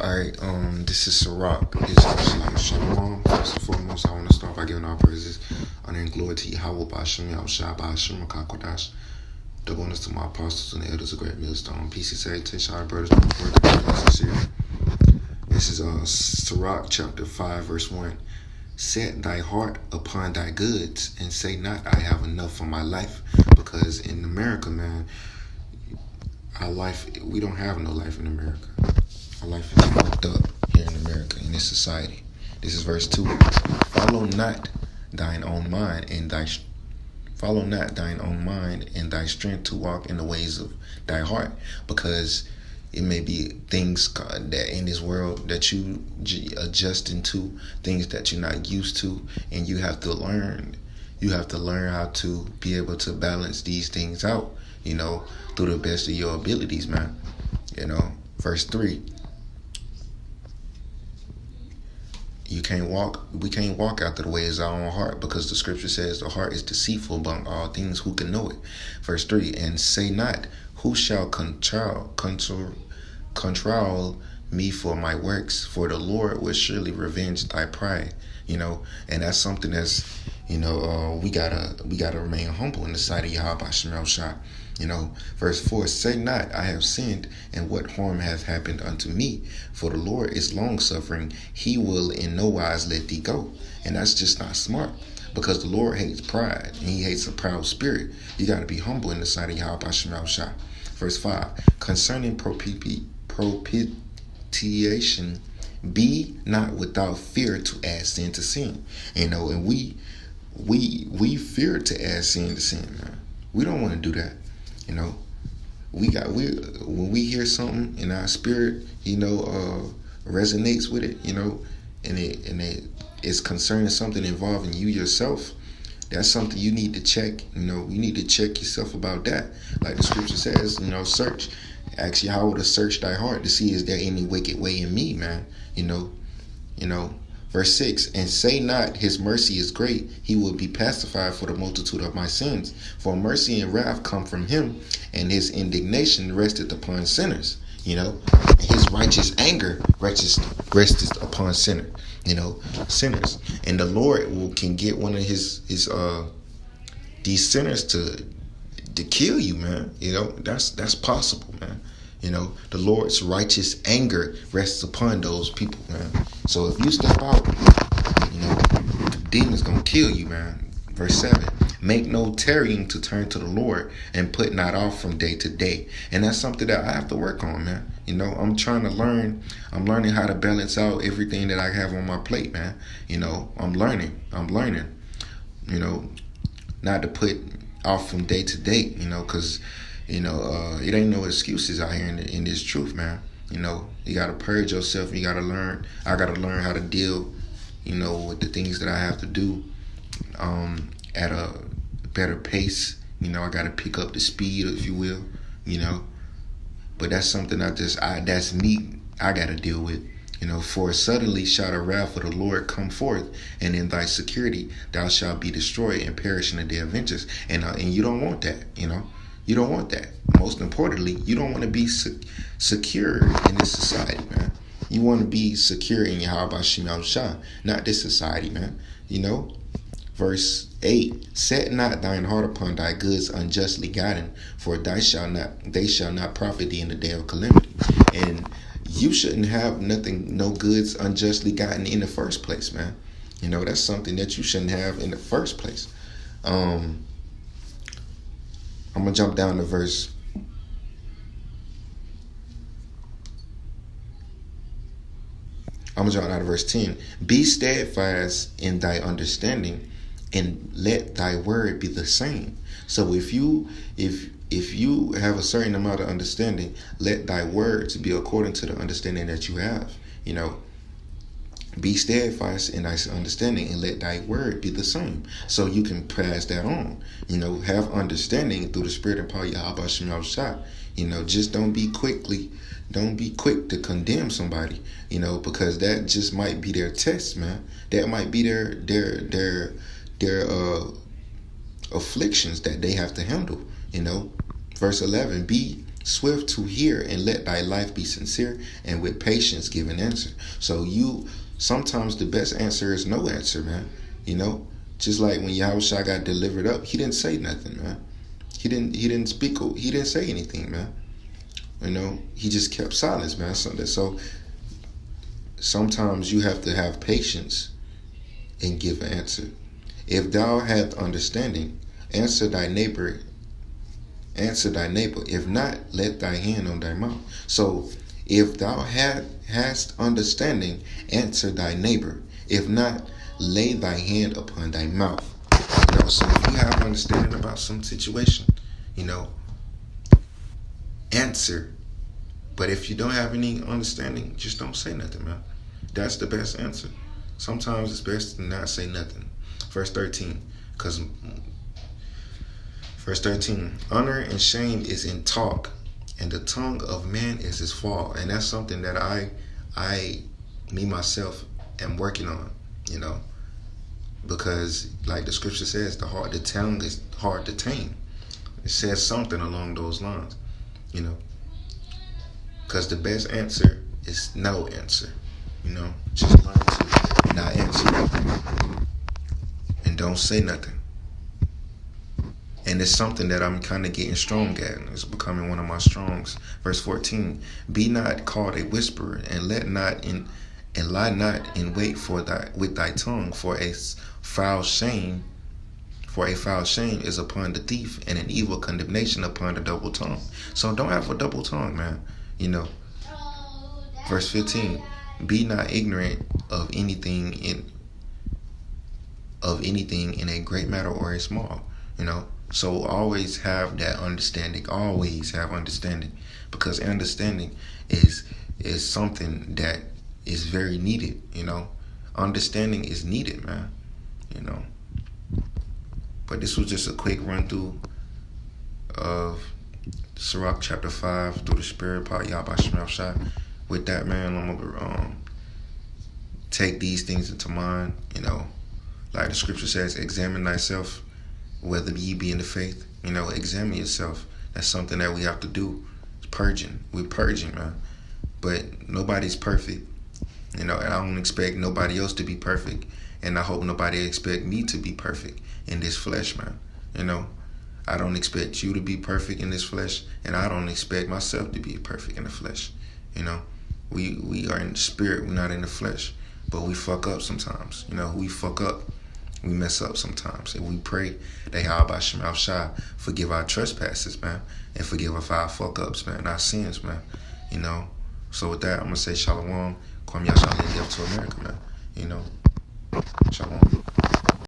Alright, this is Sirach. It's actually Shalom. First and foremost, I want to start by giving our praises, honor and glory to Yahweh Ba'Shem Yahushua Ba'Shem Kakodash. The bonus to my apostles and the elders of Great Millstone. Peace and salutation, our brothers and brothers. This is Sirach Chapter 5, verse 1. Set thy heart upon thy goods, and say not, I have enough for my life. Because in America, man, our life, we don't have no life in America. Our life is fucked up here in America, in this society. This is verse 2. Follow not thine own mind and thy strength to walk in the ways of thy heart, because it may be things that in this world that you adjusting to, things that you're not used to, and you have to learn. You have to learn how to be able to balance these things out, through the best of your abilities, man. Verse 3. We can't walk after the ways of our own heart, because the scripture says the heart is deceitful above all things. Who can know it? Verse 3, and say not, who shall control me for my works? For the Lord will surely revenge thy pride. And that's something that's, we gotta remain humble in the sight of Yahweh Ba'Shem Yahushua. Verse 4, say not, I have sinned, and what harm hath happened unto me? For the Lord is long-suffering, he will in no wise let thee go. And that's just not smart, because the Lord hates pride, and he hates a proud spirit. You got to be humble in the sight of Yahweh Ba'Shem Yahushua. Verse 5, concerning propitiation, be not without fear to add sin to sin. And we fear to add sin to sin, man. We don't want to do that. When we hear something in our spirit, resonates with it, and it's concerning something involving you yourself, that's something you need to check. You need to check yourself about that. Like the scripture says, search. Ask Yahweh to search thy heart to see, is there any wicked way in me, man? Verse 6, and say not, his mercy is great, he will be pacified for the multitude of my sins. For mercy and wrath come from him, and his indignation resteth upon sinners. His righteous anger resteth upon sinners. And the Lord can get one of these sinners to kill you, man. That's possible, man. The Lord's righteous anger rests upon those people, man. So if you step out, the demon's gonna kill you, man. Verse 7, make no tarrying to turn to the Lord, and put not off from day to day. And that's something that I have to work on, man. I'm trying to learn. I'm learning how to balance out everything that I have on my plate, man. I'm learning, not to put off from day to day, because it ain't no excuses out here in this truth, man. You got to purge yourself. You got to learn. I got to learn how to deal, with the things that I have to do at a better pace. I got to pick up the speed, if you will, But that's something that's me, I got to deal with. For suddenly shall the wrath of the Lord come forth, and in thy security thou shalt be destroyed and perish in the day of vengeance. And you don't want that, You don't want that. Most importantly, you don't want to be secure in this society, man. You want to be secure in Yahweh Ba'Shem Yahushua, not this society, man. Verse 8, set not thine heart upon thy goods unjustly gotten, for they shall not profit thee in the day of calamity. And you shouldn't have no goods unjustly gotten in the first place, man. That's something that you shouldn't have in the first place. I'm going to jump down to verse 10. Be steadfast in thy understanding, and let thy word be the same. So if you have a certain amount of understanding, let thy words be according to the understanding that you have. Be steadfast in thy understanding, and let thy word be the same. So you can pass that on. Have understanding through the spirit and power of Yahweh Ba'Shem Yahushua. Just don't be quick to condemn somebody, because that just might be their test, man. That might be their afflictions that they have to handle. Verse 11, be swift to hear, and let thy life be sincere, and with patience give an answer. So sometimes the best answer is no answer, man. Just like when Yahushua got delivered up, he didn't say nothing, man. He didn't speak. He didn't say anything, man. He just kept silence, man. So sometimes you have to have patience and give an answer. If thou hast understanding, answer thy neighbor. If not, let thy hand on thy mouth. So if thou hast understanding, answer thy neighbor. If not, lay thy hand upon thy mouth. So if you have understanding about some situation, answer. But if you don't have any understanding, just don't say nothing, man. That's the best answer. Sometimes it's best to not say nothing. Verse 13, honor and shame is in talk, and the tongue of man is his fall. And that's something that I myself am working on, because like the scripture says, the tongue is hard to tame. It says something along those lines, because the best answer is no answer. Just learn to not answer and don't say nothing. And it's something that I'm kind of getting strong at. It's becoming one of my strongs. Verse 14, be not called a whisperer, and lie not in wait with thy tongue, for a foul shame is upon the thief, and an evil condemnation upon the double tongue. So don't have a double tongue, man. Verse 15, be not ignorant of anything in a great matter or a small. So always have that understanding. Always have understanding, because understanding is something that is very needed. Understanding is needed, man. But this was just a quick run through of Sirach Chapter 5 through the Spirit by Yahweh. With that, man, I'm gonna take these things into mind. Like the scripture says, examine thyself, whether ye be in the faith. Examine yourself. That's something that we have to do. It's purging. We're purging, man. But nobody's perfect. And I don't expect nobody else to be perfect. And I hope nobody expect me to be perfect in this flesh, man. I don't expect you to be perfect in this flesh, and I don't expect myself to be perfect in the flesh. We are in the spirit, we're not in the flesh. But we fuck up sometimes. We fuck up. We mess up sometimes. And we pray that Yahweh Shema Shai forgive our trespasses, man. And forgive us our fuck ups, man. Our sins, man. So with that, I'm going to say Shalom. Kwam Yasha to America, man. Shalom.